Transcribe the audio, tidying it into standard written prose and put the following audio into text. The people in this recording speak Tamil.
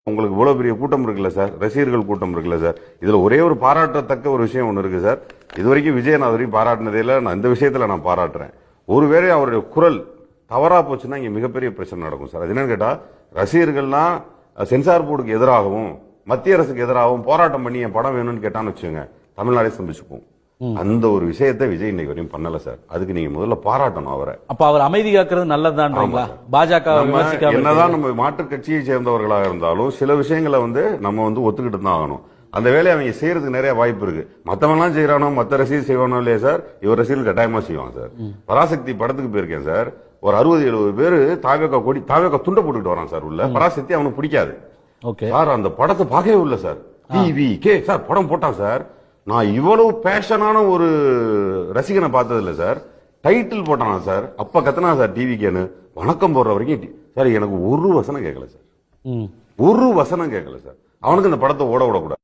உங்களுக்கு இவ்வளவு பெரிய கூட்டம் இருக்குல்ல சார், ரசிகர்கள் கூட்டம் இருக்குல்ல சார், இதுல ஒரே ஒரு பாராட்டத்தக்க ஒரு விஷயம் ஒண்ணு இருக்கு சார். இதுவரைக்கும் விஜய் நான் வரைக்கும் பாராட்டினதே இல்ல, நான் இந்த விஷயத்துல நான் பாராட்டுறேன். ஒருவேளை அவருடைய குரல் தவறா போச்சுன்னா இங்க மிகப்பெரிய பிரச்சனை நடக்கும் சார். அது என்னன்னு கேட்டா, ரசிகர்கள்லாம் சென்சார் போர்டுக்கு எதிராகவும் மத்திய அரசுக்கு எதிராகவும் போராட்டம் பண்ணி என் படம் வேணும்னு கேட்டான்னு வச்சுங்க, தமிழ்நாடே சந்திச்சுப்போம். அந்த ஒரு விஷயத்தை விஜய் இன்னைக்கு வரையும் பண்ணல சார். அதுக்கு நீங்க முதல்ல பாராட்டணும் அவரை. அப்ப அவர் அமைதி காக்கிறது நல்லதுதான்றீங்களா? பாஜக என்னதான் நம்ம மாற்றுக் கட்சியை சேர்ந்தவர்களாக இருந்தாலும் சில விஷயங்களை நம்ம ஒத்துக்கிட்டு தான் ஆகணும். அந்த வேலையை அவங்க செய்யறதுக்கு நிறைய வாய்ப்பு இருக்கு. மத்தவங்கலாம் செய்யறானோ, மத்த ரசிகர் செய்வானோ இல்லையா சார், இவர் ரசிகர்கள் கட்டாயமா செய்வாங்க சார். பராசக்தி படத்துக்கு போயிருக்கேன் சார், ஒரு 60-70 பேரு தாவேக்கா துண்டை போட்டுக்கிட்டு வரான் சார் உள்ள. பராசக்தி அவனுக்கு பிடிக்காது சார். அந்த படத்தை பார்க்கவே இல்ல சார். டிவி கே சார் படம் போட்டான் சார். நான் இவ்வளவு பேஷனான ஒரு ரசிகனை பார்த்தது இல்ல சார். டைட்டில் போட்டானா சார், அப்ப கத்தனா சார் டிவி கேன்னு வணக்கம் போடுற வரைக்கும் சார் எனக்கு ஒரு வசனம் கேட்கல சார். ஒரு வசனம் கேட்கல சார். அவனுக்கு இந்த படத்தை ஓட விடக்கூடாது.